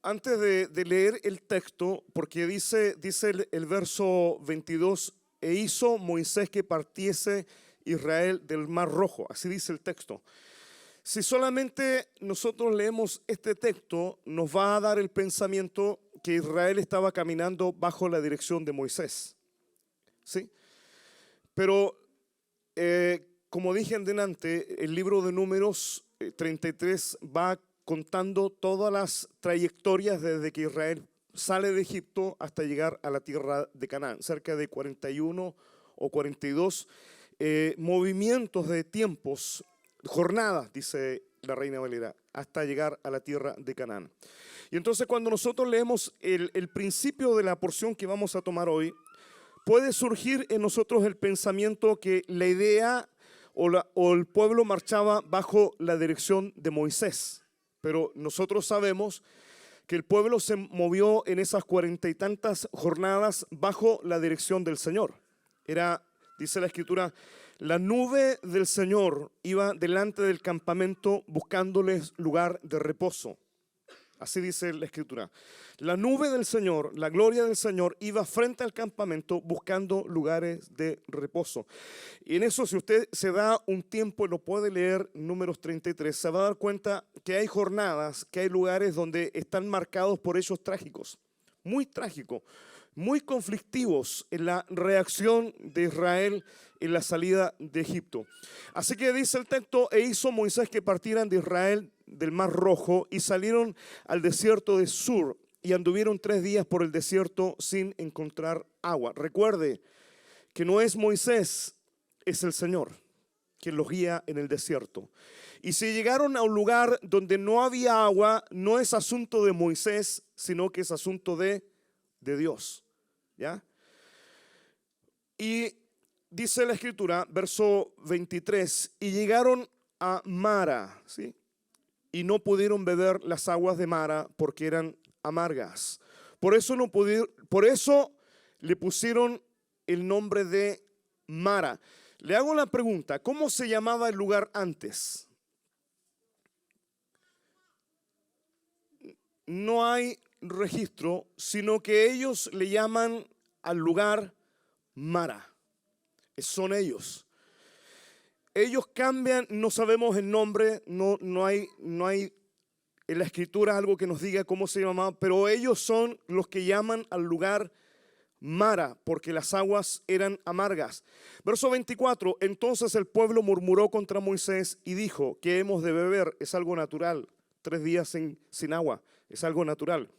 antes de leer el texto, porque dice el verso 22, e hizo Moisés que partiese Israel del Mar Rojo, así dice el texto. Si solamente nosotros leemos este texto, nos va a dar el pensamiento que Israel estaba caminando bajo la dirección de Moisés, ¿sí? Pero como dije en delante, el libro de Números 33 va contando todas las trayectorias desde que Israel sale de Egipto hasta llegar a la tierra de Canaán, cerca de 41 o 42 movimientos de tiempos, jornadas, dice la Reina Valera, hasta llegar a la tierra de Canaán. Y entonces cuando nosotros leemos el principio de la porción que vamos a tomar hoy, puede surgir en nosotros el pensamiento que la idea o el pueblo marchaba bajo la dirección de Moisés. Pero nosotros sabemos que el pueblo se movió en esas 40 y tantas jornadas bajo la dirección del Señor. Era, dice la Escritura, la nube del Señor iba delante del campamento buscándoles lugar de reposo. Así dice la Escritura. La nube del Señor, la gloria del Señor, iba frente al campamento buscando lugares de reposo. Y en eso, si usted se da un tiempo y lo puede leer, Números 33, se va a dar cuenta que hay jornadas, que hay lugares donde están marcados por hechos trágicos, muy trágicos, muy conflictivos en la reacción de Israel en la salida de Egipto. Así que dice el texto, e hizo Moisés que partieran de Israel del Mar Rojo y salieron al desierto de Sur y anduvieron 3 días por el desierto sin encontrar agua. Recuerde que no es Moisés, es el Señor quien los guía en el desierto. Y si llegaron a un lugar donde no había agua, no es asunto de Moisés, sino que es asunto de Dios. ¿Ya? Y dice la Escritura, verso 23, y llegaron a Mara, ¿sí? Y no pudieron beber las aguas de Mara porque eran amargas. Por eso le pusieron el nombre de Mara. Le hago la pregunta, ¿cómo se llamaba el lugar antes? No hay registro, sino que ellos le llaman al lugar Mara. Son ellos. Ellos cambian, no sabemos el nombre, no hay en la Escritura algo que nos diga cómo se llamaba, pero ellos son los que llaman al lugar Mara, porque las aguas eran amargas. Verso 24, entonces el pueblo murmuró contra Moisés y dijo, ¿qué hemos de beber? Es algo natural, 3 días sin agua, es algo natural.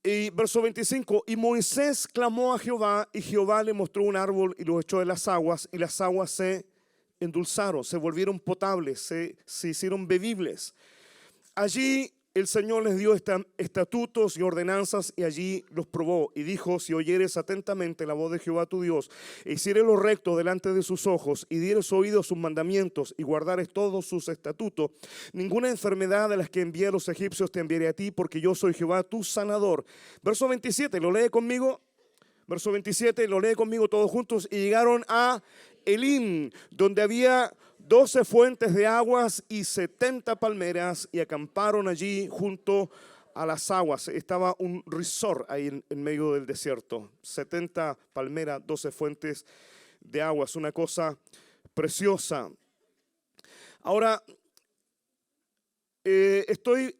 Y verso 25, y Moisés clamó a Jehová y Jehová le mostró un árbol y lo echó de las aguas y las aguas se endulzaron, se volvieron potables, se hicieron bebibles. Allí el Señor les dio estatutos y ordenanzas y allí los probó y dijo, si oyeres atentamente la voz de Jehová tu Dios e hicieres lo recto delante de sus ojos y dieres oído a sus mandamientos y guardares todos sus estatutos, ninguna enfermedad de las que envié a los egipcios te enviaré a ti, porque yo soy Jehová tu sanador. Verso 27, ¿lo lee conmigo? Verso 27, lo lee conmigo todos juntos. Y llegaron a Elim, donde había 12 fuentes de aguas y 70 palmeras, y acamparon allí junto a las aguas. Estaba un resort ahí en medio del desierto. 70 palmeras, 12 fuentes de aguas, una cosa preciosa. Ahora, estoy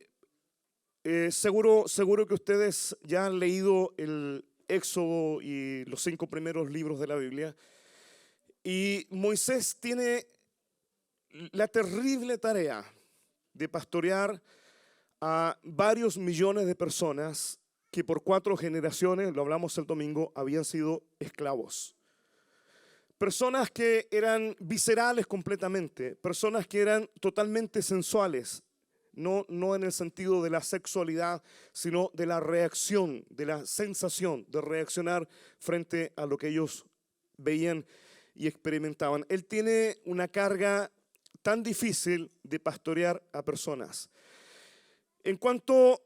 seguro que ustedes ya han leído el Éxodo y los 5 primeros libros de la Biblia. Y Moisés tiene la terrible tarea de pastorear a varios millones de personas que por 4 generaciones, lo hablamos el domingo, habían sido esclavos. Personas que eran viscerales completamente, personas que eran totalmente sensuales, no en el sentido de la sexualidad, sino de la reacción, de la sensación de reaccionar frente a lo que ellos veían y experimentaban. Él tiene una carga tan difícil de pastorear a personas. En cuanto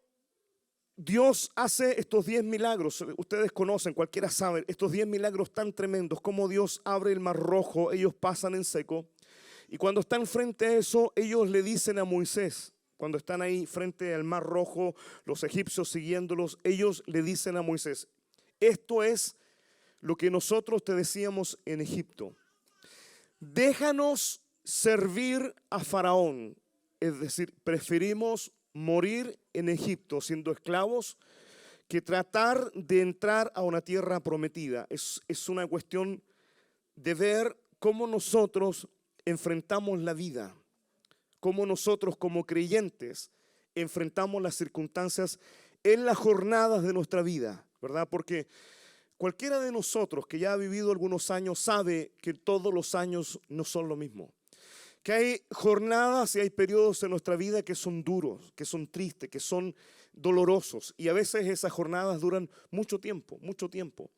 Dios hace estos 10 milagros, ustedes conocen, cualquiera sabe, estos 10 milagros tan tremendos, como Dios abre el mar rojo, ellos pasan en seco, y cuando están frente a eso, ellos le dicen a Moisés, cuando están ahí frente al Mar Rojo, los egipcios siguiéndolos, ellos le dicen a Moisés, esto es lo que nosotros te decíamos en Egipto. Déjanos servir a Faraón. Es decir, preferimos morir en Egipto siendo esclavos que tratar de entrar a una tierra prometida. Es una cuestión de ver cómo nosotros enfrentamos la vida, cómo nosotros como creyentes enfrentamos las circunstancias en las jornadas de nuestra vida, ¿verdad? Porque cualquiera de nosotros que ya ha vivido algunos años sabe que todos los años no son lo mismo. Que hay jornadas y hay periodos en nuestra vida que son duros, que son tristes, que son dolorosos. Y a veces esas jornadas duran mucho tiempo, mucho tiempo.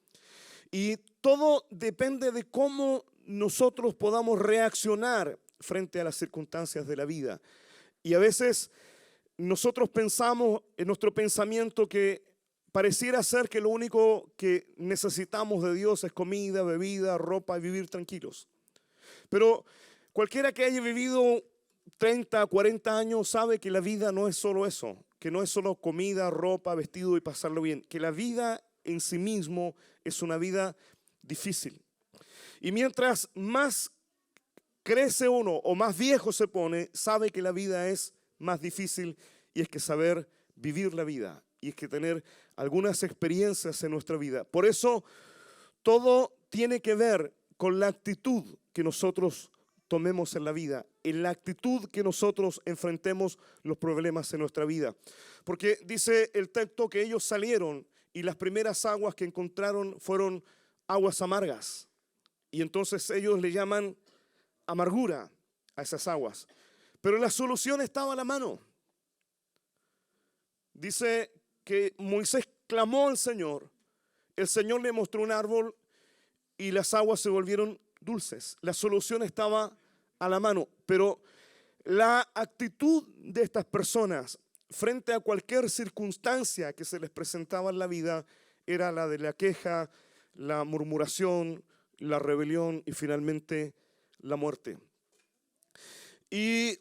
Y todo depende de cómo nosotros podamos reaccionar frente a las circunstancias de la vida. Y a veces nosotros pensamos en nuestro pensamiento que pareciera ser que lo único que necesitamos de Dios es comida, bebida, ropa y vivir tranquilos. Pero cualquiera que haya vivido 30, 40 años sabe que la vida no es solo eso, que no es solo comida, ropa, vestido y pasarlo bien, que la vida en sí mismo es una vida difícil. Y mientras más crece uno o más viejo se pone, sabe que la vida es más difícil y es que saber vivir la vida y es que tener algunas experiencias en nuestra vida. Por eso todo tiene que ver con la actitud que nosotros tomemos en la vida, en la actitud que nosotros enfrentemos los problemas en nuestra vida. Porque dice el texto que ellos salieron y las primeras aguas que encontraron fueron aguas amargas. Y entonces ellos le llaman amargura a esas aguas. Pero la solución estaba a la mano. Dice que Moisés clamó al Señor, el Señor le mostró un árbol y las aguas se volvieron dulces. La solución estaba a la mano, pero la actitud de estas personas frente a cualquier circunstancia que se les presentaba en la vida era la de la queja, la murmuración, la rebelión y finalmente la muerte. Y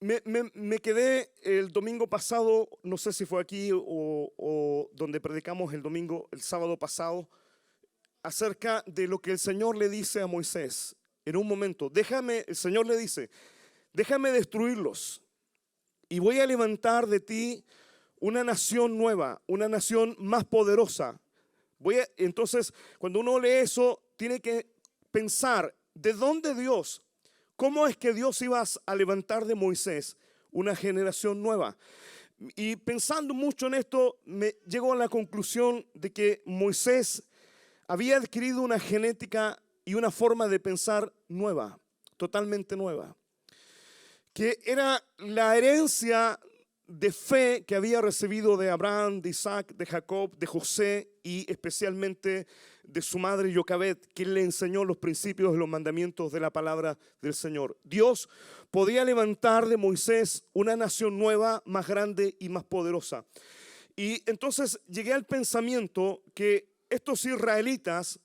me quedé el domingo pasado, no sé si fue aquí o donde predicamos el sábado pasado, acerca de lo que el Señor le dice a Moisés. En un momento, el Señor le dice, déjame destruirlos y voy a levantar de ti una nación nueva, una nación más poderosa. Entonces, cuando uno lee eso, tiene que pensar, ¿de dónde Dios? ¿Cómo es que Dios iba a levantar de Moisés una generación nueva? Y pensando mucho en esto, me llegó a la conclusión de que Moisés había adquirido una genética y una forma de pensar nueva, totalmente nueva, que era la herencia de fe que había recibido de Abraham, de Isaac, de Jacob, de José y especialmente de su madre Jocabed, quien le enseñó los principios de los mandamientos de la palabra del Señor. Dios podía levantar de Moisés una nación nueva, más grande y más poderosa. Y entonces llegué al pensamiento que estos israelitas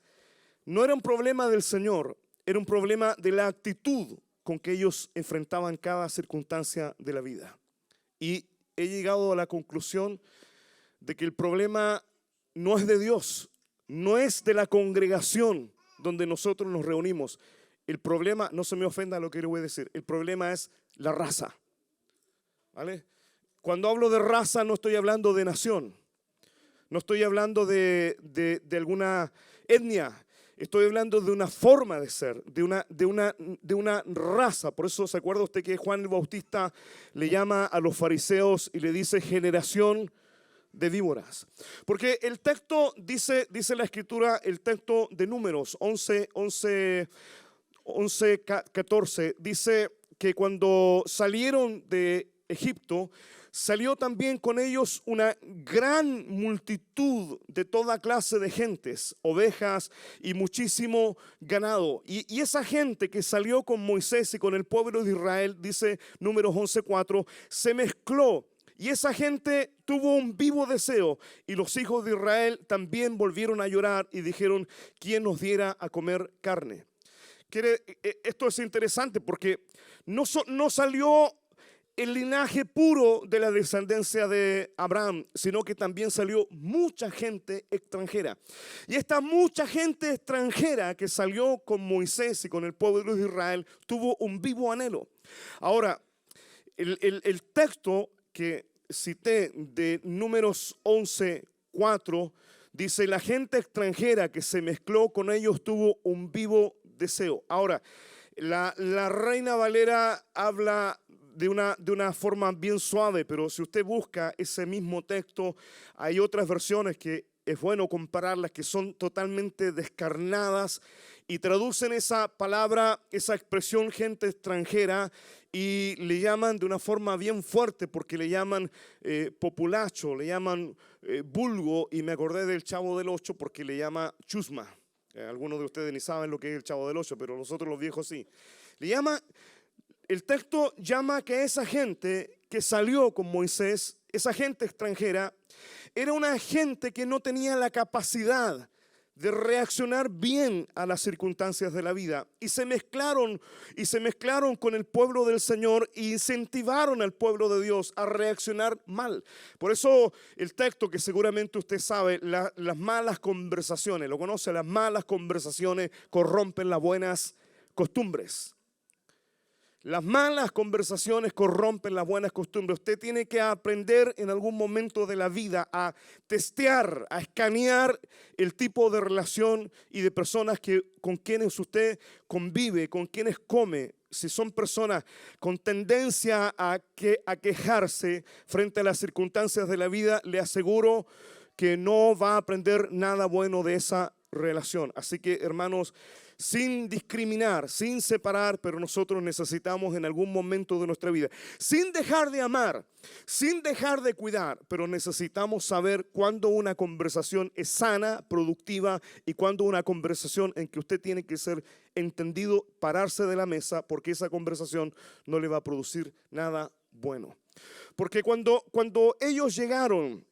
no era un problema del Señor, era un problema de la actitud con que ellos enfrentaban cada circunstancia de la vida. Y he llegado a la conclusión de que el problema no es de Dios, no es de la congregación donde nosotros nos reunimos. El problema, no se me ofenda lo que le voy a decir, el problema es la raza. ¿Vale? Cuando hablo de raza no estoy hablando de nación, no estoy hablando de alguna etnia. Estoy hablando de una forma de ser, de una raza. Por eso se acuerda usted que Juan el Bautista le llama a los fariseos y le dice generación de víboras. Porque el texto dice la escritura, el texto de Números 11:14, dice que cuando salieron de Egipto, salió también con ellos una gran multitud de toda clase de gentes, ovejas y muchísimo ganado. Y esa gente que salió con Moisés y con el pueblo de Israel, dice Números 11:4, se mezcló. Y esa gente tuvo un vivo deseo. Y los hijos de Israel también volvieron a llorar y dijeron, ¿quién nos diera a comer carne? Esto es interesante porque no salió el linaje puro de la descendencia de Abraham, sino que también salió mucha gente extranjera. Y esta mucha gente extranjera que salió con Moisés y con el pueblo de Israel tuvo un vivo anhelo. Ahora, el texto que cité de Números 11:4 dice: la gente extranjera que se mezcló con ellos tuvo un vivo deseo. Ahora, la Reina Valera habla de una forma bien suave, pero si usted busca ese mismo texto, hay otras versiones que es bueno compararlas, que son totalmente descarnadas y traducen esa palabra, esa expresión gente extranjera, y le llaman de una forma bien fuerte, porque le llaman populacho, le llaman vulgo, y me acordé del Chavo del Ocho porque le llama chusma. Algunos de ustedes ni saben lo que es el Chavo del Ocho, pero nosotros los viejos sí. El texto llama que esa gente que salió con Moisés, esa gente extranjera, era una gente que no tenía la capacidad de reaccionar bien a las circunstancias de la vida, y se mezclaron con el pueblo del Señor e incentivaron al pueblo de Dios a reaccionar mal. Por eso el texto, que seguramente usted sabe, las malas conversaciones, lo conoce, las malas conversaciones corrompen las buenas costumbres. Las malas conversaciones corrompen las buenas costumbres. Usted tiene que aprender en algún momento de la vida a testear, a escanear el tipo de relación y de personas con quienes usted convive, con quienes come. Si son personas con tendencia a quejarse frente a las circunstancias de la vida, le aseguro que no va a aprender nada bueno de esa relación. Así que, hermanos, sin discriminar, sin separar, pero nosotros necesitamos en algún momento de nuestra vida, sin dejar de amar, sin dejar de cuidar, pero necesitamos saber cuándo una conversación es sana, productiva, y cuándo una conversación en que usted tiene que ser entendido, pararse de la mesa, porque esa conversación no le va a producir nada bueno. Porque cuando ellos llegaron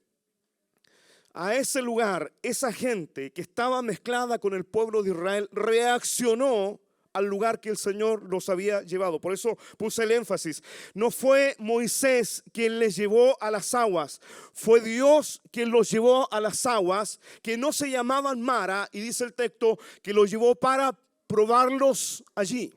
a ese lugar, esa gente que estaba mezclada con el pueblo de Israel reaccionó al lugar que el Señor los había llevado. Por eso puse el énfasis. No fue Moisés quien les llevó a las aguas, fue Dios quien los llevó a las aguas, que no se llamaban Mara, y dice el texto que los llevó para probarlos allí.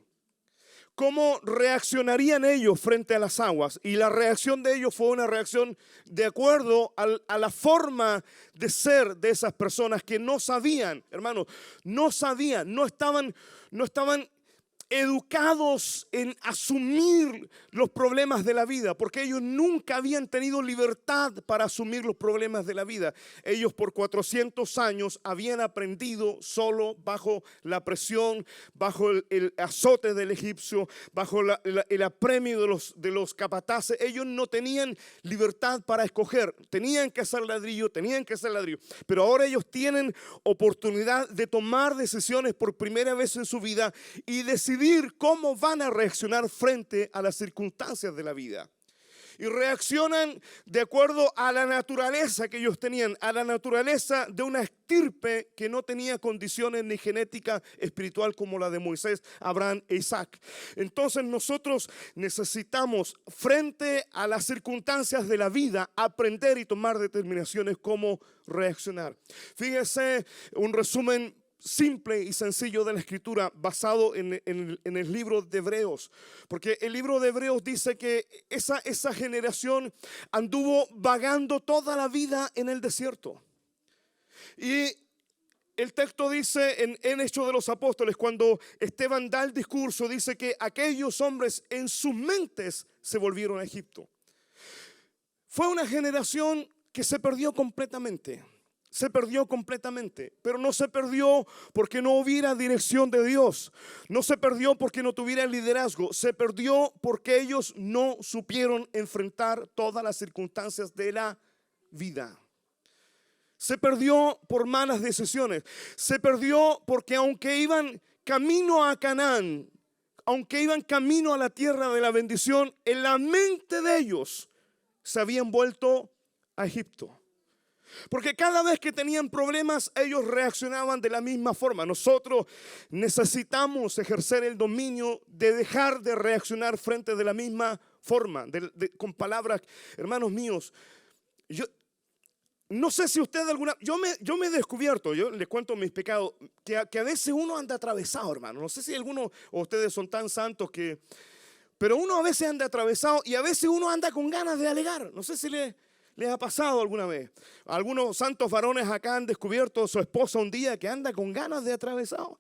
¿Cómo reaccionarían ellos frente a las aguas? Y la reacción de ellos fue una reacción de acuerdo a la forma de ser de esas personas que no sabían, hermanos, no estaban educados en asumir los problemas de la vida, porque ellos nunca habían tenido libertad para asumir los problemas de la vida. Ellos por 400 años habían aprendido solo bajo la presión, bajo el azote del egipcio, bajo el apremio de los capataces. Ellos no tenían libertad para escoger, tenían que hacer ladrillo, pero ahora ellos tienen oportunidad de tomar decisiones por primera vez en su vida y decidir cómo van a reaccionar frente a las circunstancias de la vida. Y reaccionan de acuerdo a la naturaleza que ellos tenían, a la naturaleza de una estirpe que no tenía condiciones ni genética espiritual como la de Moisés, Abraham e Isaac. Entonces nosotros necesitamos, frente a las circunstancias de la vida, aprender y tomar determinaciones cómo reaccionar. Fíjese un resumen simple y sencillo de la Escritura basado en el libro de Hebreos, porque el libro de Hebreos dice que esa generación anduvo vagando toda la vida en el desierto. Y el texto dice en Hechos de los Apóstoles, cuando Esteban da el discurso, dice que aquellos hombres en sus mentes se volvieron a Egipto. Fue una generación que se perdió completamente. Pero no se perdió porque no hubiera dirección de Dios. No se perdió porque no tuviera liderazgo. Se perdió porque ellos no supieron enfrentar todas las circunstancias de la vida. Se perdió por malas decisiones. Se perdió porque aunque iban camino a Canaán, aunque iban camino a la tierra de la bendición, en la mente de ellos se habían vuelto a Egipto. Porque cada vez que tenían problemas, ellos reaccionaban de la misma forma. Nosotros necesitamos ejercer el dominio de dejar de reaccionar frente de la misma forma, con palabras. Hermanos míos, yo no sé si usted yo me he descubierto, yo les cuento mis pecados, que a veces uno anda atravesado, hermano. No sé si algunos o ustedes son tan santos pero uno a veces anda atravesado y a veces uno anda con ganas de alegar. No sé si les ha pasado alguna vez. Algunos santos varones acá han descubierto a su esposa un día que anda con ganas de atravesado.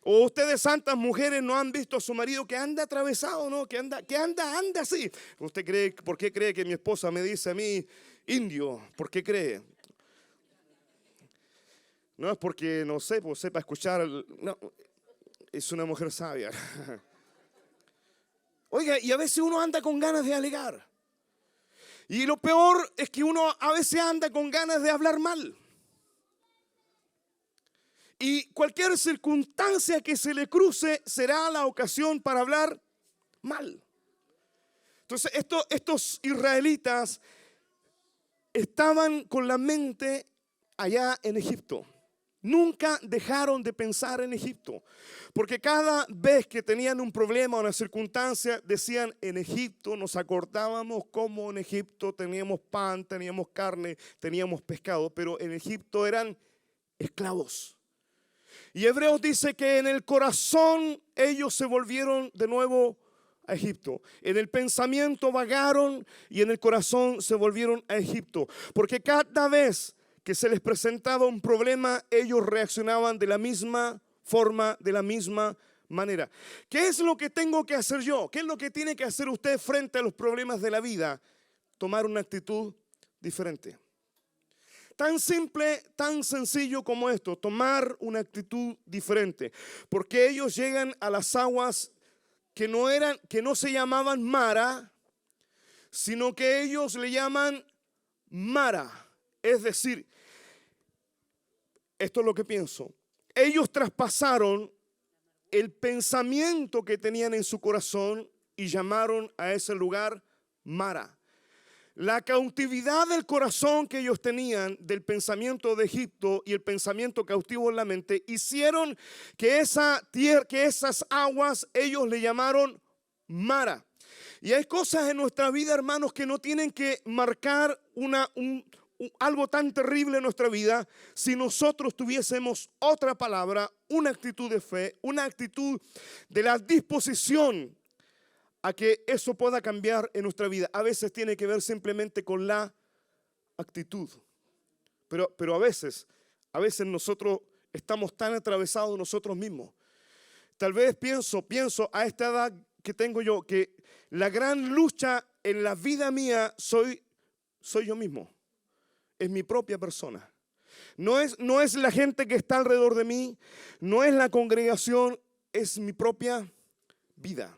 O ustedes, santas mujeres, no han visto a su marido que anda atravesado, ¿no? Que anda así. ¿Por qué cree que mi esposa me dice a mí indio? ¿Por qué cree? No es porque, no sé, pues sepa escuchar. No, es una mujer sabia. Oiga, y a veces uno anda con ganas de alegar. Y lo peor es que uno a veces anda con ganas de hablar mal. Y cualquier circunstancia que se le cruce será la ocasión para hablar mal. Entonces estos israelitas estaban con la mente allá en Egipto. Nunca dejaron de pensar en Egipto, porque cada vez que tenían un problema o una circunstancia, decían: en Egipto nos acordábamos cómo en Egipto teníamos pan, teníamos carne, teníamos pescado, pero en Egipto eran esclavos. Y Hebreos dice que en el corazón ellos se volvieron de nuevo a Egipto. En el pensamiento vagaron y en el corazón se volvieron a Egipto, porque cada vez que se les presentaba un problema, ellos reaccionaban de la misma forma, de la misma manera. ¿Qué es lo que tengo que hacer yo? ¿Qué es lo que tiene que hacer usted frente a los problemas de la vida? Tomar una actitud diferente. Tan simple, tan sencillo como esto, tomar una actitud diferente. Porque ellos llegan a las aguas que no se llamaban Mara, sino que ellos le llaman Mara. Es decir, esto es lo que pienso. Ellos traspasaron el pensamiento que tenían en su corazón y llamaron a ese lugar Mara. La cautividad del corazón que ellos tenían del pensamiento de Egipto y el pensamiento cautivo en la mente hicieron que esas aguas ellos le llamaron Mara. Y hay cosas en nuestra vida, hermanos, que no tienen que marcar algo tan terrible en nuestra vida si nosotros tuviésemos otra palabra, una actitud de fe, una actitud de la disposición a que eso pueda cambiar en nuestra vida. A veces tiene que ver simplemente con la actitud, pero a veces nosotros estamos tan atravesados nosotros mismos. Tal vez pienso a esta edad que tengo yo, que la gran lucha en la vida mía soy yo mismo. Es mi propia persona. No es la gente que está alrededor de mí, no es la congregación, es mi propia vida.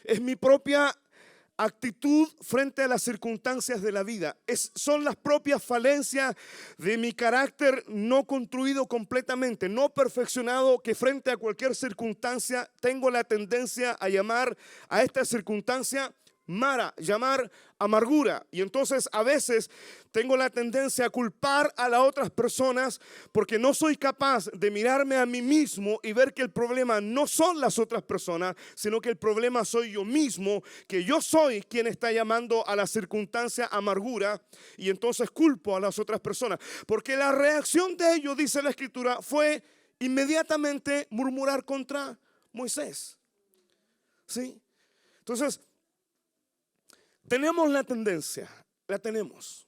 Es mi propia actitud frente a las circunstancias de la vida. Son las propias falencias de mi carácter no construido completamente, no perfeccionado, que frente a cualquier circunstancia tengo la tendencia a llamar a esta circunstancia Mara, llamar amargura. Y entonces a veces tengo la tendencia a culpar a las otras personas porque no soy capaz de mirarme a mí mismo y ver que el problema no son las otras personas, sino que el problema soy yo mismo, que yo soy quien está llamando a la circunstancia amargura, y entonces culpo a las otras personas. Porque la reacción de ellos, dice la Escritura, fue inmediatamente murmurar contra Moisés. ¿Sí? Entonces, tenemos la tendencia, la tenemos,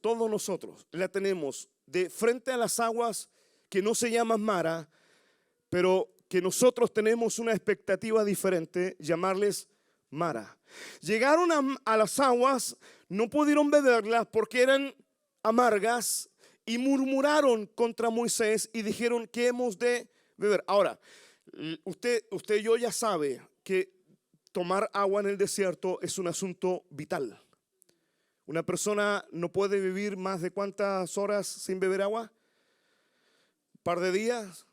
todos nosotros, la tenemos de frente a las aguas que no se llaman Mara, pero que nosotros tenemos una expectativa diferente, llamarles Mara. Llegaron a las aguas, no pudieron beberlas porque eran amargas y murmuraron contra Moisés y dijeron que hemos de beber. Ahora, usted y yo ya sabe que tomar agua en el desierto es un asunto vital. Una persona no puede vivir más de ¿cuántas horas sin beber agua? ¿Un par de días?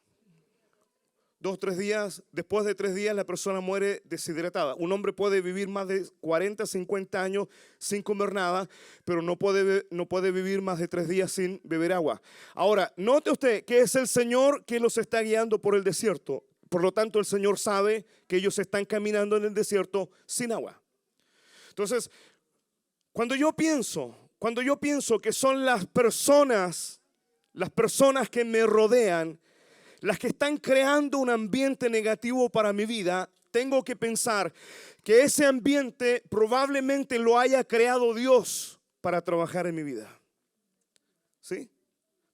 2, 3 días. Después de 3 días la persona muere deshidratada. Un hombre puede vivir más de 40, 50 años sin comer nada, pero no puede vivir más de 3 días sin beber agua. Ahora, note usted que es el Señor que los está guiando por el desierto. Por lo tanto, el Señor sabe que ellos están caminando en el desierto sin agua. Entonces, cuando yo pienso que son las personas que me rodean, las que están creando un ambiente negativo para mi vida, tengo que pensar que ese ambiente probablemente lo haya creado Dios para trabajar en mi vida. ¿Sí?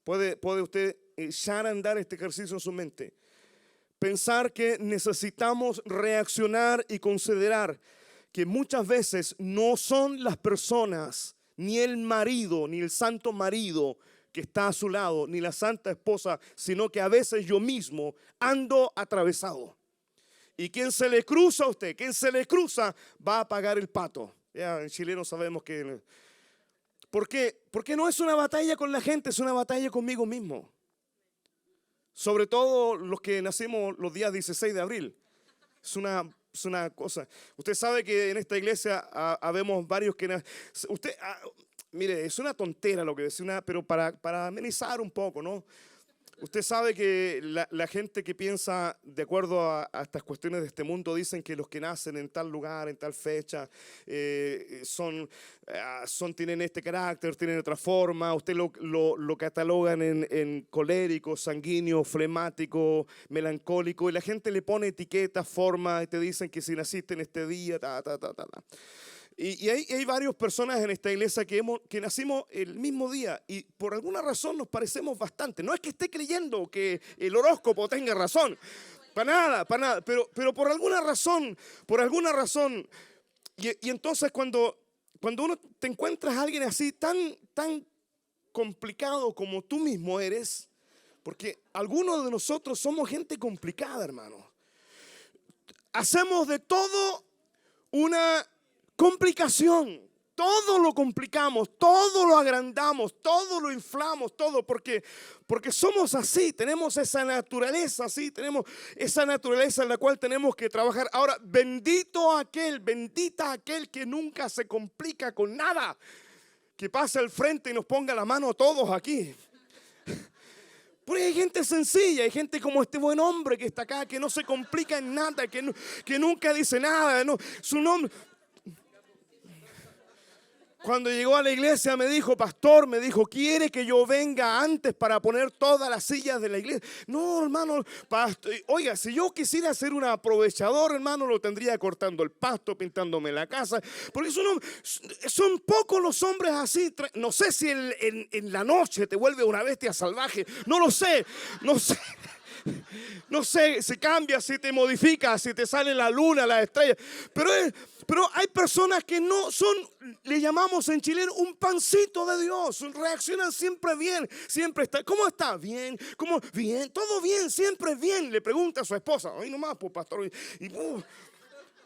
¿Puede usted echar a andar este ejercicio en su mente? Pensar que necesitamos reaccionar y considerar que muchas veces no son las personas, ni el marido, ni el santo marido que está a su lado, ni la santa esposa, sino que a veces yo mismo ando atravesado. Y quien se le cruza a usted, quien se le cruza, va a pagar el pato. Ya en chileno sabemos que... ¿Por qué? Porque no es una batalla con la gente, es una batalla conmigo mismo. Sobre todo los que nacimos los días 16 de abril. Es una cosa. Usted sabe que en esta iglesia habemos varios que... Mire, es una tontera lo que decía, pero para amenizar un poco, ¿no? Usted sabe que la gente que piensa de acuerdo a estas cuestiones de este mundo dicen que los que nacen en tal lugar, en tal fecha, tienen este carácter, tienen otra forma. Usted lo catalogan en colérico, sanguíneo, flemático, melancólico, y la gente le pone etiquetas, formas, y te dicen que si naciste en este día, Y hay varias personas en esta iglesia que nacimos el mismo día y por alguna razón nos parecemos bastante. No es que esté creyendo que el horóscopo tenga razón, para nada, pero por alguna razón. Y entonces cuando uno te encuentras a alguien así tan complicado como tú mismo eres, porque algunos de nosotros somos gente complicada, hermano. Hacemos de todo una complicación, todo lo complicamos, todo lo agrandamos, todo lo inflamos, todo porque somos así, tenemos esa naturaleza así, tenemos esa naturaleza en la cual tenemos que trabajar. Ahora, bendita aquel que nunca se complica con nada, que pase al frente y nos ponga la mano a todos aquí. Porque hay gente sencilla, hay gente como este buen hombre que está acá, que no se complica en nada, que nunca dice nada, no, su nombre... Cuando llegó a la iglesia me dijo, pastor, ¿quiere que yo venga antes para poner todas las sillas de la iglesia? No, hermano, pastor, oiga, si yo quisiera ser un aprovechador, hermano, lo tendría cortando el pasto, pintándome la casa. Porque son pocos los hombres así. No sé si en la noche te vuelve una bestia salvaje. No lo sé. No sé si cambia, si te modifica, si te sale la luna, las estrellas. Pero hay personas que no son, le llamamos en chileno, un pancito de Dios. Reaccionan siempre bien, siempre está. ¿Cómo está? Bien. ¿Cómo? Bien, todo bien, siempre bien. Le pregunta a su esposa. Ay, nomás, pues, pastor.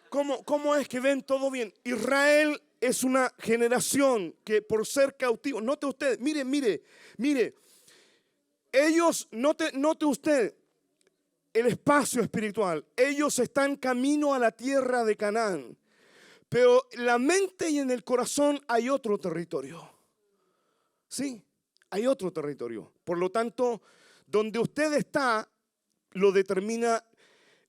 ¿Cómo es que ven todo bien? Israel es una generación que por ser cautivo, note usted, mire. Ellos, note usted el espacio espiritual. Ellos están camino a la tierra de Canaán. Pero en la mente y en el corazón hay otro territorio. Sí, hay otro territorio. Por lo tanto, donde usted está, lo determina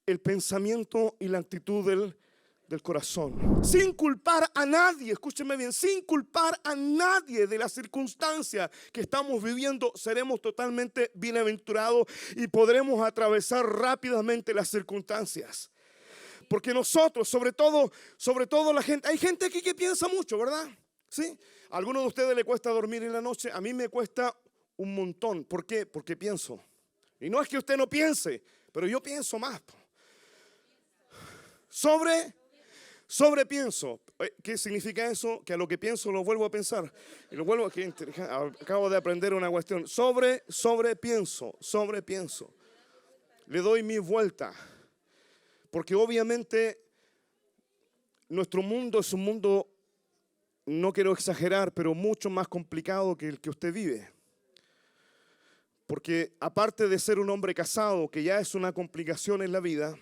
el pensamiento y la actitud del corazón. Sin culpar a nadie, escúcheme bien, sin culpar a nadie de la circunstancia que estamos viviendo, seremos totalmente bienaventurados y podremos atravesar rápidamente las circunstancias. Porque nosotros, sobre todo la gente, hay gente aquí que piensa mucho, ¿verdad? ¿Sí? ¿A alguno de ustedes le cuesta dormir en la noche? A mí me cuesta un montón. ¿Por qué? Porque pienso. Y no es que usted no piense, pero yo pienso más. Sobrepienso. ¿Qué significa eso? Que a lo que pienso lo vuelvo a pensar. Y lo vuelvo a... Acabo de aprender una cuestión. Sobrepienso. Le doy mi vuelta. Porque obviamente nuestro mundo es un mundo, no quiero exagerar, pero mucho más complicado que el que usted vive. Porque aparte de ser un hombre casado, que ya es una complicación en la vida,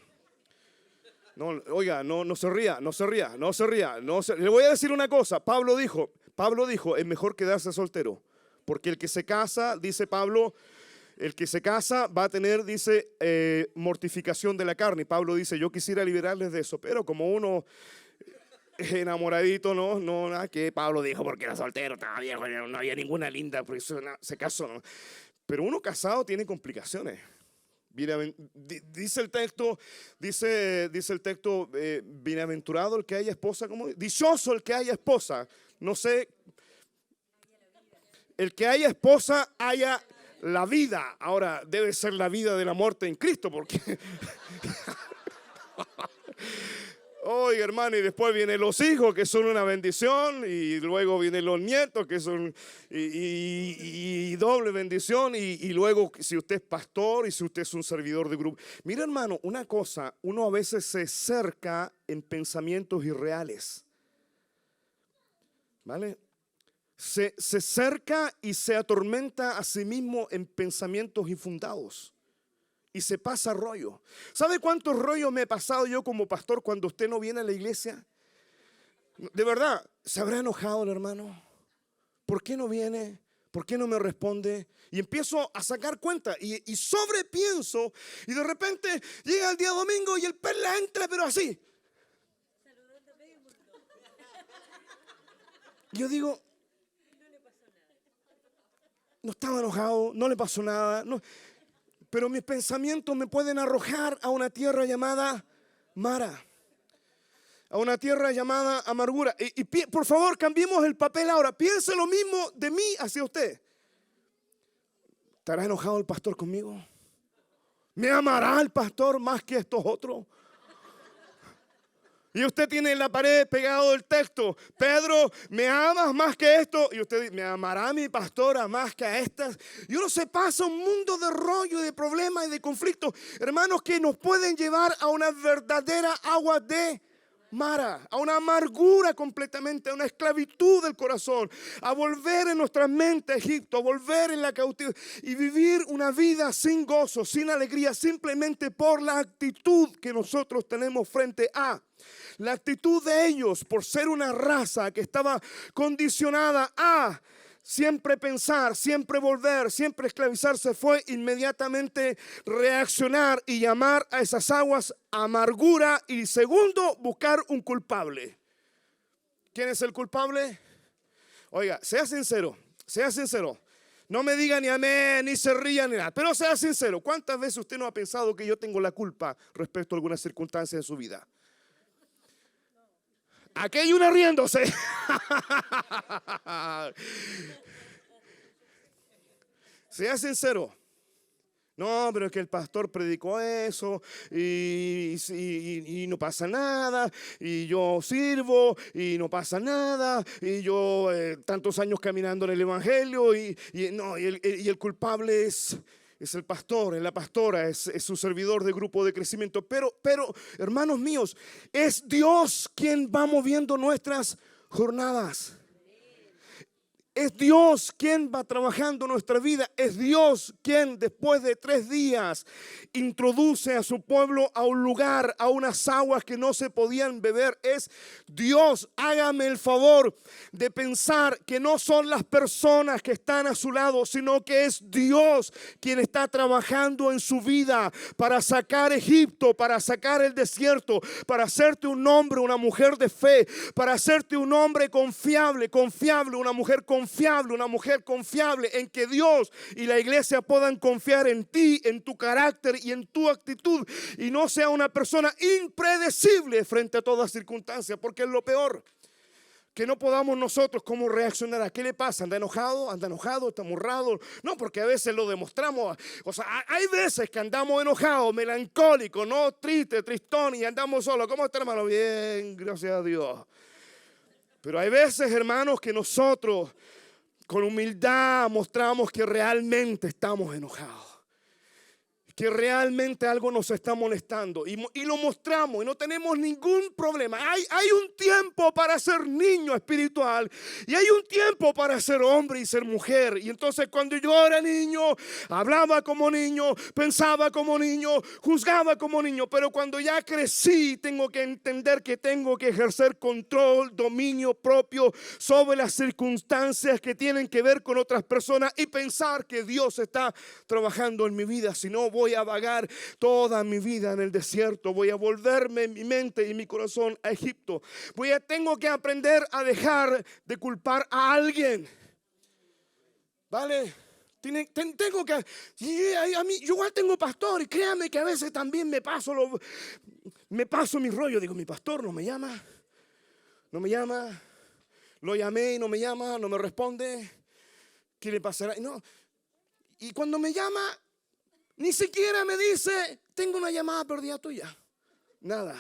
no, oiga, no se ría. Le voy a decir una cosa, Pablo dijo, es mejor quedarse soltero. Porque el que se casa, dice Pablo, El que se casa va a tener, dice, mortificación de la carne. Y Pablo dice, yo quisiera liberarles de eso, pero como uno es enamoradito, no, nada que Pablo dijo porque era soltero, estaba viejo, no había ninguna linda, por eso se casó, ¿no? Pero uno casado tiene complicaciones. Dice el texto, bienaventurado el que haya esposa, como dichoso el que haya esposa, no sé, el que haya esposa haya la vida. Ahora debe ser la vida de la muerte en Cristo, porque oye, hermano, y después vienen los hijos que son una bendición, y luego vienen los nietos que son y doble bendición, y luego si usted es pastor y si usted es un servidor de grupo. Mira, hermano, una cosa, uno a veces se cerca en pensamientos irreales, ¿vale? Se cerca y se atormenta a sí mismo en pensamientos infundados. Y se pasa rollo. ¿Sabe cuántos rollos me he pasado yo como pastor cuando usted no viene a la iglesia? De verdad, ¿se habrá enojado el hermano? ¿Por qué no viene? ¿Por qué no me responde? Y empiezo a sacar cuenta y sobrepienso, y de repente llega el día domingo y el perla entra, pero así. Yo digo, no estaba enojado, no le pasó nada, no. Pero mis pensamientos me pueden arrojar a una tierra llamada Mara, a una tierra llamada amargura. Y por favor, cambiemos el papel ahora. Piense lo mismo de mí hacia usted. ¿Estará enojado el pastor conmigo? ¿Me amará el pastor más que estos otros? Y usted tiene en la pared pegado el texto, Pedro, ¿me amas más que esto? Y usted dice, ¿me amará mi pastora más que a estas? Y uno se pasa un mundo de rollo, de problemas y de conflictos, hermanos, que nos pueden llevar a una verdadera agua de Mara, a una amargura completamente, a una esclavitud del corazón, a volver en nuestra mente a Egipto, a volver en la cautividad y vivir una vida sin gozo, sin alegría, simplemente por la actitud que nosotros tenemos frente a. La actitud de ellos, por ser una raza que estaba condicionada a siempre pensar, siempre volver, siempre esclavizarse, fue inmediatamente reaccionar y llamar a esas aguas amargura. Y segundo, buscar un culpable. ¿Quién es el culpable? Oiga, sea sincero, sea sincero. No me diga ni amén, ni se ría, ni nada. Pero sea sincero, ¿cuántas veces usted no ha pensado que yo tengo la culpa respecto a alguna circunstancia de su vida? Aquí hay una riéndose. Sea sincero. No, pero es que el pastor predicó eso y no pasa nada, y yo sirvo y no pasa nada, y yo tantos años caminando en el evangelio y el culpable es el pastor, es la pastora, es su servidor de grupo de crecimiento. Pero, hermanos míos, es Dios quien va moviendo nuestras jornadas. Es Dios quien va trabajando nuestra vida. Es Dios quien después de 3 días introduce a su pueblo a un lugar, a unas aguas que no se podían beber. Es Dios. Hágame el favor de pensar que no son las personas que están a su lado, sino que es Dios quien está trabajando en su vida para sacar Egipto, para sacar el desierto, para hacerte un hombre, una mujer de fe, para hacerte un hombre confiable, una mujer confiable en que Dios y la iglesia puedan confiar en ti, en tu carácter y en tu actitud, y no sea una persona impredecible frente a toda circunstancia, porque es lo peor. Que no podamos nosotros cómo reaccionar. ¿A qué le pasa? ¿Anda enojado? ¿Está amurrado? No, porque a veces lo demostramos. O sea, hay veces que andamos enojados, melancólicos, no triste, tristón, y andamos solos. ¿Cómo está, hermano? Bien, gracias a Dios. Pero hay veces, hermanos, que nosotros con humildad mostramos que realmente estamos enojados. que realmente algo nos está molestando y lo mostramos y no tenemos ningún problema. Hay un tiempo para ser niño espiritual y hay un tiempo para ser hombre y ser mujer. Y entonces cuando yo era niño, hablaba como niño, pensaba como niño, juzgaba como niño. Pero cuando ya crecí, tengo que entender que tengo que ejercer control, dominio propio sobre las circunstancias que tienen que ver con otras personas y pensar que Dios está trabajando en mi vida. Si no, voy a vagar toda mi vida en el desierto. Voy a volverme mi mente y mi corazón a Egipto. Tengo que aprender a dejar de culpar a alguien. ¿Vale? Tengo que, a mí, yo igual tengo pastor y créame que a veces también me paso mi rollo. Digo, mi pastor no me llama, lo llamé y no me llama, no me responde. ¿Qué le pasará? No. Y cuando me llama, ni siquiera me dice, tengo una llamada perdida tuya. Nada.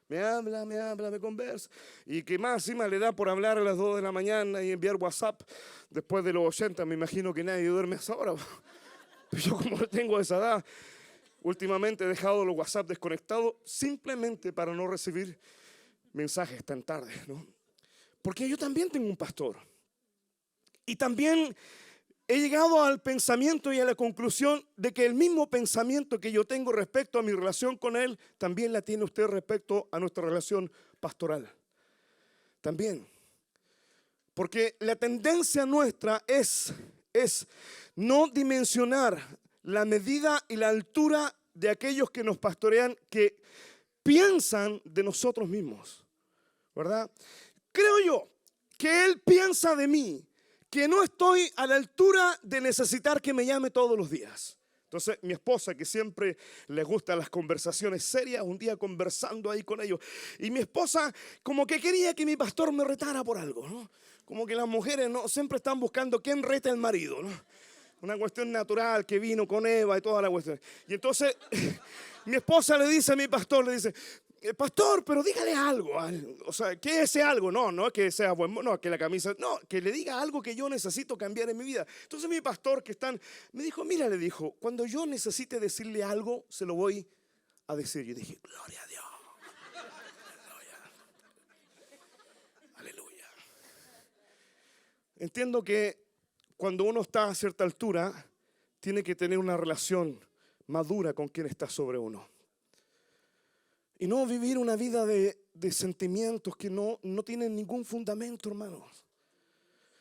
Me habla, me conversa. Y que más encima le da por hablar a las 2 de la mañana y enviar WhatsApp después de los 80. Me imagino que nadie duerme a esa hora. Pero yo como tengo esa edad, últimamente he dejado los WhatsApp desconectados simplemente para no recibir mensajes tan tarde, ¿no? Porque yo también tengo un pastor. Y también he llegado al pensamiento y a la conclusión de que el mismo pensamiento que yo tengo respecto a mi relación con él, también la tiene usted respecto a nuestra relación pastoral. También. Porque la tendencia nuestra es no dimensionar la medida y la altura de aquellos que nos pastorean, que piensan de nosotros mismos, ¿verdad? Creo yo que él piensa de mí que no estoy a la altura de necesitar que me llame todos los días. Entonces mi esposa, que siempre le gustan las conversaciones serias, un día conversando ahí con ellos, y mi esposa como que quería que mi pastor me retara por algo, ¿no? Como que las mujeres no siempre están buscando quién reta al marido, ¿no? Una cuestión natural que vino con Eva y toda la cuestión. Y entonces mi esposa le dice a mi pastor, le dice, pastor, pero dígale algo. O sea, ¿qué es ese algo? No es que sea buen, no, que la camisa, no, que le diga algo que yo necesito cambiar en mi vida. Entonces mi pastor me dijo, mira, le dijo, cuando yo necesite decirle algo, se lo voy a decir. Yo dije, gloria a Dios. Aleluya. Entiendo que cuando uno está a cierta altura, tiene que tener una relación madura con quien está sobre uno. Y no vivir una vida de sentimientos que no tienen ningún fundamento, hermanos.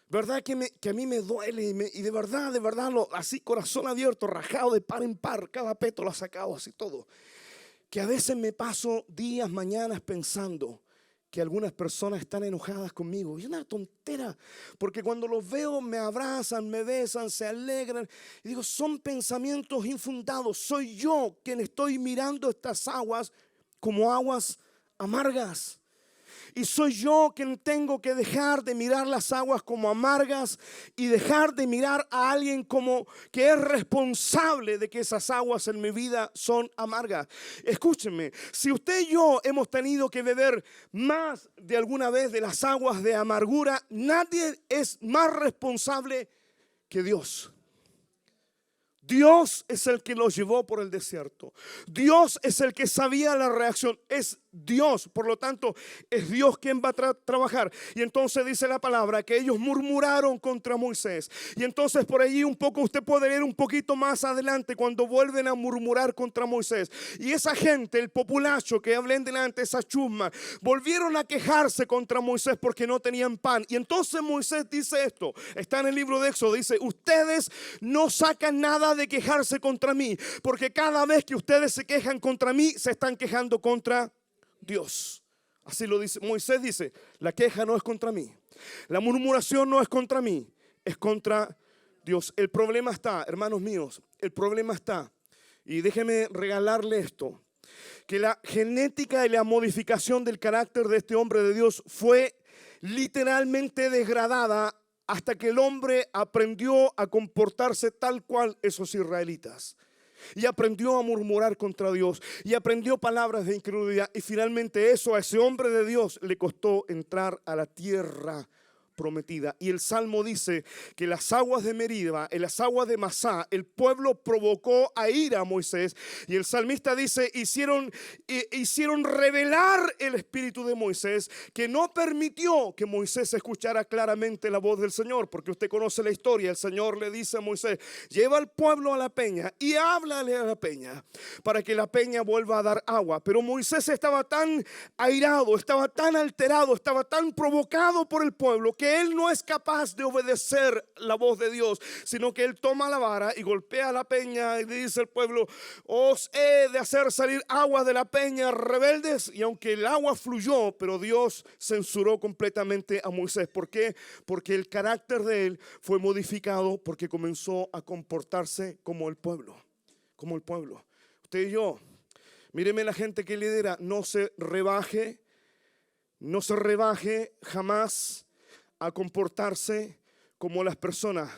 ¿Verdad que a mí me duele y de verdad, así corazón abierto, rajado de par en par, cada peto lo ha sacado así todo. Que a veces me paso días, mañanas pensando que algunas personas están enojadas conmigo. Y es una tontera, porque cuando los veo me abrazan, me besan, se alegran. Y digo, son pensamientos infundados. Soy yo quien estoy mirando estas aguas como aguas amargas. Y soy yo quien tengo que dejar de mirar las aguas como amargas y dejar de mirar a alguien como que es responsable de que esas aguas en mi vida son amargas. Escúchenme, si usted y yo hemos tenido que beber más de alguna vez de las aguas de amargura, nadie es más responsable que Dios. Dios es el que los llevó por el desierto. Dios es el que sabía la reacción. Es Dios, por lo tanto, es Dios quien va a trabajar. Y entonces dice la palabra que ellos murmuraron contra Moisés. Y entonces por allí un poco usted puede leer un poquito más adelante cuando vuelven a murmurar contra Moisés. Y esa gente, el populacho que hablé delante, esa chusma, volvieron a quejarse contra Moisés porque no tenían pan. Y entonces Moisés dice esto, está en el libro de Éxodo, dice, ustedes no sacan nada de quejarse contra mí, porque cada vez que ustedes se quejan contra mí, se están quejando contra Dios. Así lo dice Moisés, dice, la queja no es contra mí, la murmuración no es contra mí, es contra Dios. El problema está, hermanos míos, el problema está, y déjeme regalarle esto, que la genética y la modificación del carácter de este hombre de Dios fue literalmente degradada hasta que el hombre aprendió a comportarse tal cual esos israelitas. Y aprendió a murmurar contra Dios. Y aprendió palabras de incredulidad. Y finalmente eso a ese hombre de Dios le costó entrar a la tierra prometida. Y el Salmo dice que las aguas de Meriba, en las aguas de Masá, el pueblo provocó a ira a Moisés. Y el salmista dice, hicieron revelar el espíritu de Moisés, que no permitió que Moisés escuchara claramente la voz del Señor. Porque usted conoce la historia. El Señor le dice a Moisés, lleva al pueblo a la peña y háblale a la peña para que la peña vuelva a dar agua. Pero Moisés estaba tan airado, estaba tan alterado, estaba tan provocado por el pueblo que él no es capaz de obedecer la voz de Dios, sino que él toma la vara y golpea la peña y le dice al pueblo, os he de hacer salir agua de la peña, rebeldes. Y aunque el agua fluyó, pero Dios censuró completamente a Moisés. ¿Por qué? Porque el carácter de él fue modificado, porque comenzó a comportarse como el pueblo. Como el pueblo. Usted y yo, míreme, la gente que lidera, no se rebaje jamás a comportarse como las personas,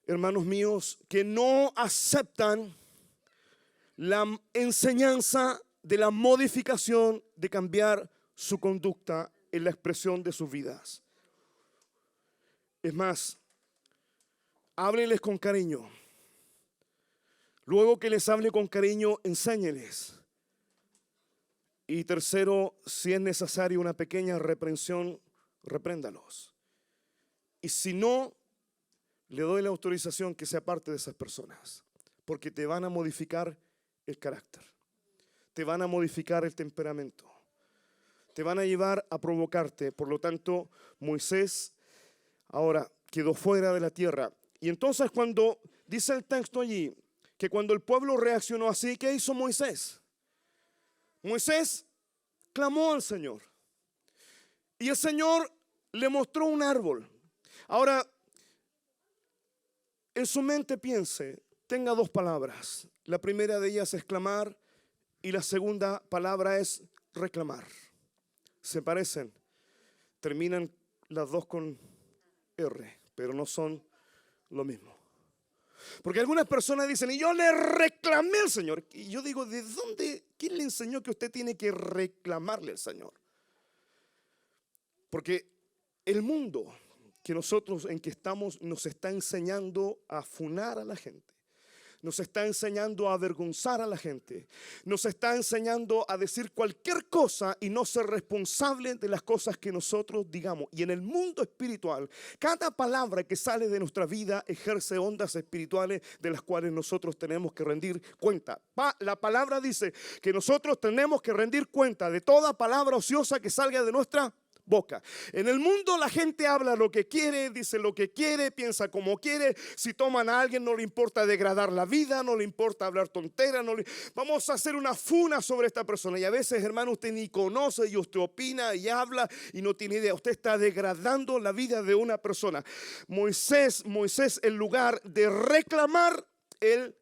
hermanos míos, que no aceptan la enseñanza de la modificación, de cambiar su conducta en la expresión de sus vidas. Es más, háblenles con cariño. Luego que les hable con cariño, enséñeles. Y tercero, si es necesario una pequeña reprensión, repréndalos. Y si no, le doy la autorización que sea parte de esas personas, porque te van a modificar el carácter, te van a modificar el temperamento, te van a llevar a provocarte. Por lo tanto, Moisés ahora quedó fuera de la tierra. Y entonces, cuando dice el texto allí que cuando el pueblo reaccionó así, ¿qué hizo Moisés? Moisés clamó al Señor y el Señor le mostró un árbol. Ahora, en su mente piense, tenga dos palabras. La primera de ellas es clamar y la segunda palabra es reclamar. Se parecen, terminan las dos con R, pero no son lo mismo. Porque algunas personas dicen, y yo le reclamé al Señor. Y yo digo, ¿de dónde? ¿Quién le enseñó que usted tiene que reclamarle al Señor? Porque el mundo que nosotros en que estamos nos está enseñando a funar a la gente. Nos está enseñando a avergonzar a la gente. Nos está enseñando a decir cualquier cosa y no ser responsable de las cosas que nosotros digamos. Y en el mundo espiritual, cada palabra que sale de nuestra vida ejerce ondas espirituales de las cuales nosotros tenemos que rendir cuenta. La palabra dice que nosotros tenemos que rendir cuenta de toda palabra ociosa que salga de nuestra boca. En el mundo la gente habla lo que quiere, dice lo que quiere, piensa como quiere. Si toman a alguien no le importa degradar la vida, no le importa hablar tonteras, vamos a hacer una funa sobre esta persona. Y a veces, hermano, usted ni conoce y usted opina y habla y no tiene idea. Usted está degradando la vida de una persona. Moisés, en lugar de reclamar, él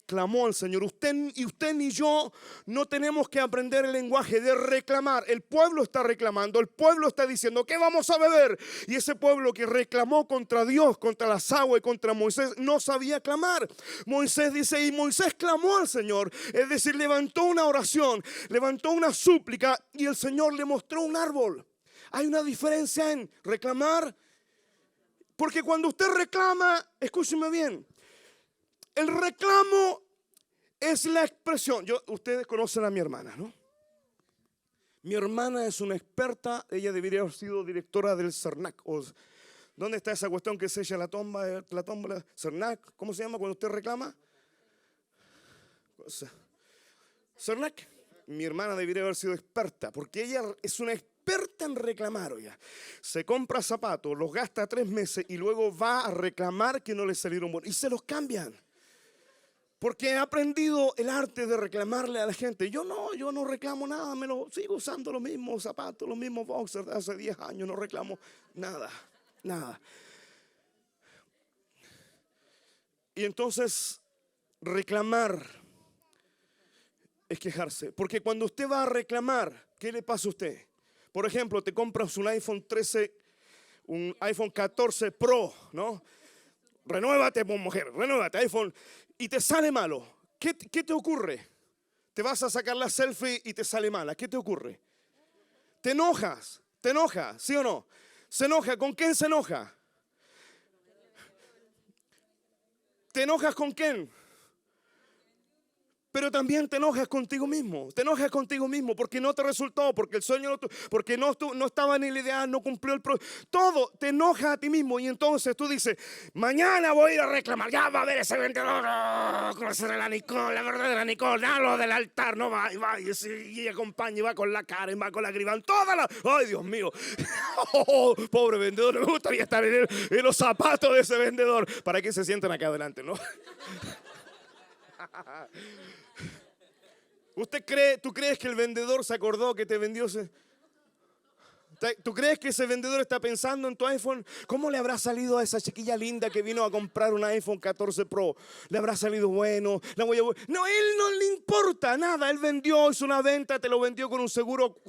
clamó al Señor. Usted ni yo no tenemos que aprender el lenguaje de reclamar. El pueblo está reclamando, el pueblo está diciendo, ¿qué vamos a beber? Y ese pueblo que reclamó contra Dios, contra las aguas y contra Moisés, no sabía clamar. Moisés dice, y Moisés clamó al Señor, es decir, levantó una oración, levantó una súplica y el Señor le mostró un árbol. Hay una diferencia en reclamar, porque cuando usted reclama, escúcheme bien, el reclamo es la expresión. Ustedes conocen a mi hermana, ¿no? Mi hermana es una experta. Ella debería haber sido directora del CERNAC. ¿Dónde está esa cuestión que se echa la tomba, CERNAC? ¿Cómo se llama cuando usted reclama? CERNAC. Mi hermana debería haber sido experta, porque ella es una experta en reclamar. Oiga. Se compra zapatos, los gasta 3 meses y luego va a reclamar que no le salieron buenos. Y se los cambian. Porque he aprendido el arte de reclamarle a la gente. Yo no reclamo nada, sigo usando los mismos zapatos, los mismos boxers de hace 10 años, no reclamo nada. Y entonces reclamar es quejarse. Porque cuando usted va a reclamar, ¿qué le pasa a usted? Por ejemplo, te compras un iPhone 13, un iPhone 14 Pro, ¿no? Renuévate, mujer, renuévate, iPhone. Y te sale malo. ¿Qué te ocurre? Te vas a sacar la selfie y te sale mala. ¿Qué te ocurre? Te enojas, ¿sí o no? Se enoja. ¿Con quién se enoja? ¿Te enojas con quién? Pero también te enojas contigo mismo. Te enojas contigo mismo porque no te resultó, porque el sueño porque no estaba en la idea, no cumplió el todo. Te enoja a ti mismo y entonces tú dices, mañana voy a ir a reclamar. Ya va a ver ese vendedor, la Nicole, la verdadera Nicole, lo del altar, no va, y acompaña y va con la Karen, va con la Gribán, toda la. Ay, Dios mío. Oh, pobre vendedor, me gustaría estar en los zapatos de ese vendedor para que se sientan acá adelante, ¿no? ¿Tú crees que el vendedor se acordó que te vendió? ¿Tú crees que ese vendedor está pensando en tu iPhone? ¿Cómo le habrá salido a esa chiquilla linda que vino a comprar un iPhone 14 Pro? ¿Le habrá salido bueno? No, él no le importa nada. Él vendió, hizo una venta, te lo vendió con un seguro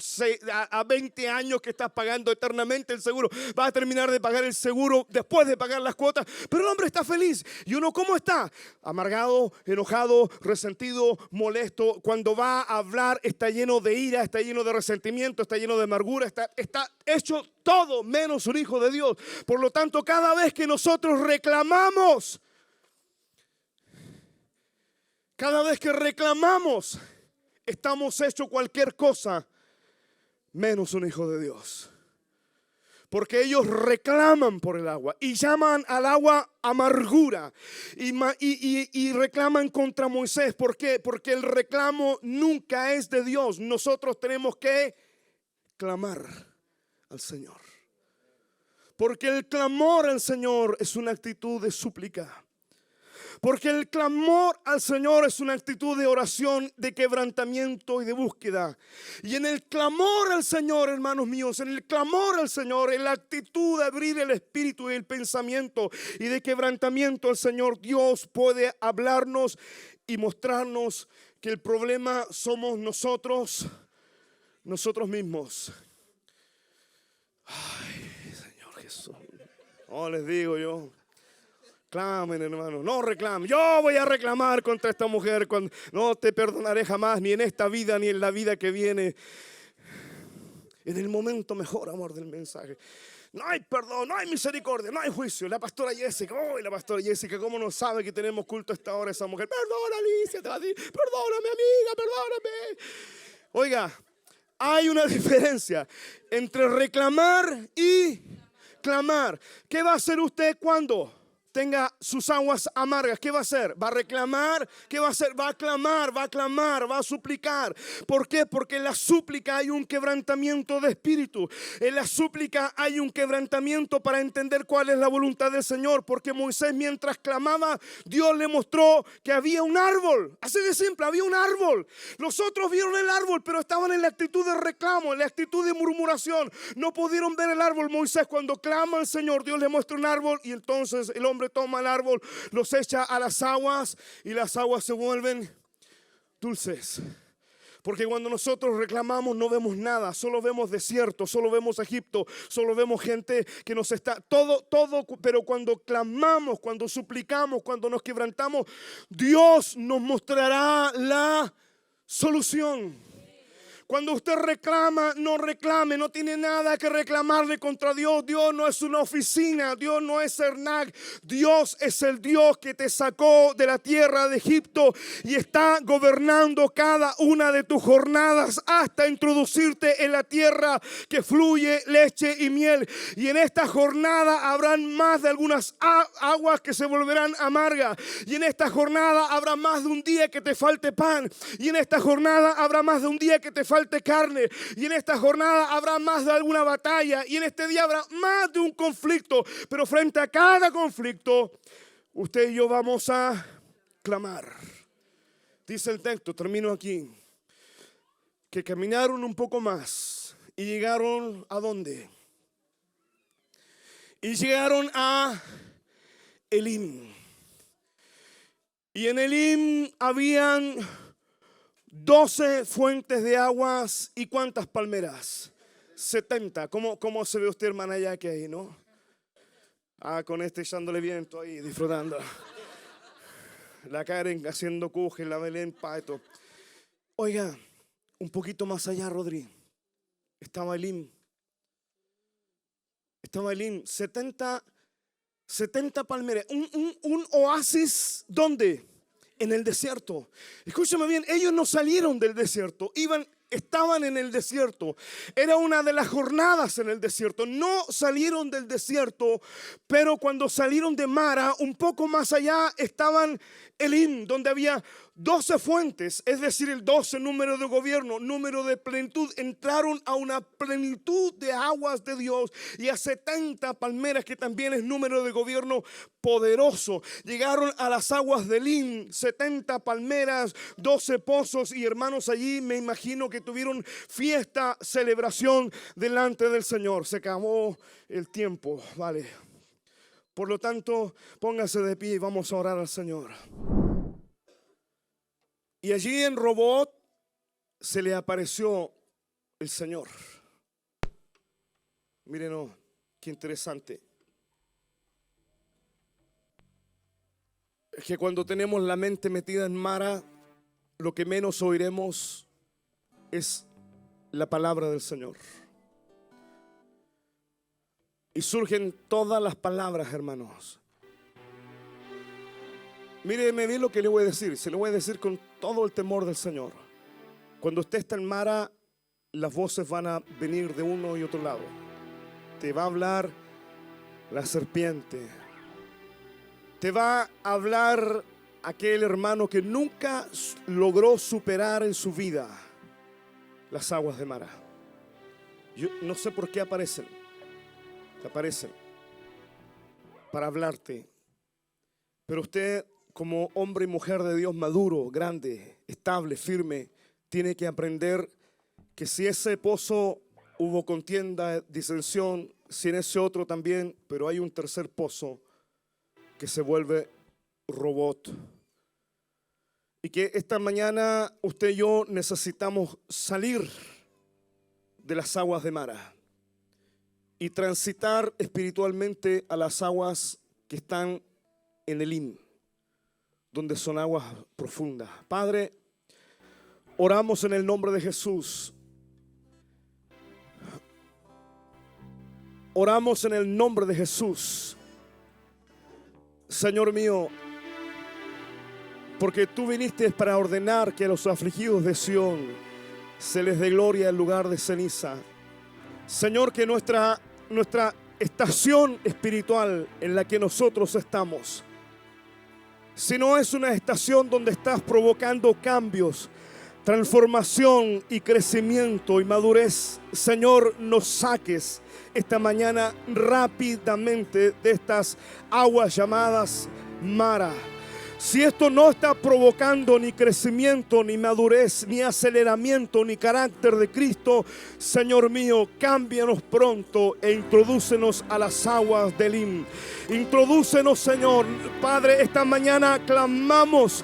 a 20 años que estás pagando eternamente el seguro. Vas a terminar de pagar el seguro después de pagar las cuotas. Pero el hombre está feliz. ¿Y uno cómo está? Amargado, enojado, resentido, molesto. Cuando va a hablar está lleno de ira, está lleno de resentimiento, está lleno de amargura, está hecho todo menos un hijo de Dios. Por lo tanto, cada vez que nosotros reclamamos, estamos hecho cualquier cosa menos un hijo de Dios. Porque ellos reclaman por el agua y llaman al agua amargura y reclaman contra Moisés. ¿Por qué? Porque el reclamo nunca es de Dios. Nosotros tenemos que clamar al Señor. Porque el clamor al Señor es una actitud de súplica. Porque el clamor al Señor es una actitud de oración, de quebrantamiento y de búsqueda. Y en el clamor al Señor, hermanos míos, en el clamor al Señor, en la actitud de abrir el espíritu y el pensamiento y de quebrantamiento al Señor, Dios puede hablarnos y mostrarnos que el problema somos nosotros mismos. Ay, Señor Jesús. No les digo yo. Clamen, hermano. No reclamen. Yo voy a reclamar contra esta mujer. No te perdonaré jamás, ni en esta vida, ni en la vida que viene. En el momento mejor, amor, del mensaje. No hay perdón, no hay misericordia, no hay juicio. La pastora Jessica, ¿cómo no sabe que tenemos culto a esta hora esa mujer? Perdona, Alicia, te va a decir, perdóname, amiga, perdóname. Oiga, hay una diferencia entre reclamar y clamar. ¿Qué va a hacer usted cuando tenga sus aguas amargas? ¿Qué va a hacer? ¿Va a reclamar? ¿Qué va a hacer? Va a clamar, va a suplicar. ¿Por qué? Porque en la súplica hay un quebrantamiento de espíritu. En la súplica hay un quebrantamiento para entender cuál es la voluntad del Señor. Porque Moisés, mientras clamaba, Dios le mostró que había un árbol. Así de simple, había un árbol. Los otros vieron el árbol, pero estaban en la actitud de reclamo, en la actitud de murmuración. No pudieron ver el árbol. Moisés, cuando clama al Señor, Dios le muestra un árbol y entonces el hombre toma el árbol, los echa a las aguas y las aguas se vuelven dulces. Porque cuando nosotros reclamamos no vemos nada, solo vemos desierto, solo vemos Egipto, solo vemos gente que nos está, todo, pero cuando clamamos, cuando suplicamos, cuando nos quebrantamos, Dios nos mostrará la solución. Cuando usted reclama, no reclame, no tiene nada que reclamarle contra Dios. Dios no es una oficina, Dios no es CERNAC. Dios es el Dios que te sacó de la tierra de Egipto y está gobernando cada una de tus jornadas hasta introducirte en la tierra que fluye leche y miel. Y en esta jornada habrán más de algunas aguas que se volverán amargas. Y en esta jornada habrá más de un día que te falte pan. Y en esta jornada habrá más de un día que te falte carne, y en esta jornada habrá más de alguna batalla, y en este día habrá más de un conflicto, pero frente a cada conflicto usted y yo vamos a clamar. Dice el texto, termino aquí, que caminaron un poco más y llegaron ¿a dónde? Y llegaron a Elim, y en Elim habían 12 fuentes de aguas y ¿cuántas palmeras? 70. ¿Cómo se ve usted, hermana Jackie, ahí, no? Con echándole viento ahí, disfrutando. La Karen haciendo cuje, la Belén, pato. Oiga, un poquito más allá, Rodri, estaba Elim. Estaba Elim, 70 palmeras, un oasis, ¿dónde? En el desierto. Escúchame bien, ellos no salieron del desierto, estaban en el desierto. Era una de las jornadas en el desierto. No salieron del desierto, pero cuando salieron de Mara, un poco más allá estaban Elim, donde había 12 fuentes, es decir, el 12 número de gobierno, número de plenitud. Entraron a una plenitud de aguas de Dios, y a 70 palmeras, que también es número de gobierno poderoso. Llegaron a las aguas de Elim, 70 palmeras, 12 pozos, y hermanos, allí me imagino que tuvieron fiesta, celebración delante del Señor. Se acabó el tiempo, vale. Por lo tanto, póngase de pie y vamos a orar al Señor. Y allí en Robot se le apareció el Señor. Miren, qué interesante. Es que cuando tenemos la mente metida en Mara, lo que menos oiremos es la palabra del Señor. Y surgen todas las palabras, hermanos. Míreme bien lo que le voy a decir. Se lo voy a decir con todo el temor del Señor. Cuando usted está en Mara, las voces van a venir de uno y otro lado. Te va a hablar la serpiente. Te va a hablar aquel hermano que nunca logró superar en su vida las aguas de Mara. Yo no sé por qué aparecen. Te aparecen para hablarte. Pero usted, como hombre y mujer de Dios maduro, grande, estable, firme, tiene que aprender que si ese pozo hubo contienda, disensión, si en ese otro también, pero hay un tercer pozo que se vuelve Robot. Y que esta mañana usted y yo necesitamos salir de las aguas de Mara y transitar espiritualmente a las aguas que están en Elim, donde son aguas profundas. Padre, oramos en el nombre de Jesús. Oramos en el nombre de Jesús. Señor mío, porque tú viniste para ordenar que a los afligidos de Sión se les dé gloria en lugar de ceniza. Señor, que nuestra estación espiritual en la que nosotros estamos, si no es una estación donde estás provocando cambios, transformación y crecimiento y madurez, Señor, nos saques esta mañana rápidamente de estas aguas llamadas Mara. Si esto no está provocando ni crecimiento, ni madurez, ni aceleramiento, ni carácter de Cristo, Señor mío, cámbianos pronto e introdúcenos a las aguas del Elim. Introdúcenos, Señor. Padre, esta mañana clamamos,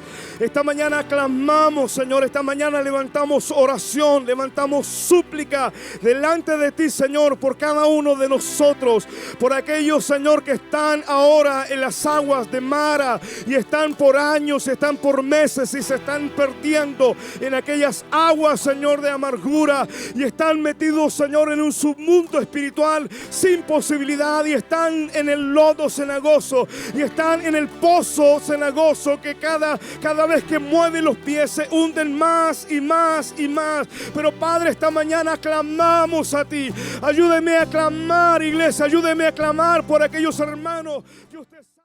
Señor. Esta mañana levantamos oración, levantamos súplica delante de ti, Señor, por cada uno de nosotros, por aquellos, Señor, que están ahora en las aguas de Mara y están por años, están por meses y se están perdiendo en aquellas aguas, Señor, de amargura, y están metidos, Señor, en un submundo espiritual sin posibilidad, y están en el lodo cenagoso, y están en el pozo cenagoso que cada vez que mueven los pies se hunden más y más y más. Pero Padre, esta mañana clamamos a ti. Ayúdeme a clamar, iglesia, ayúdeme a clamar por aquellos hermanos que usted sabe.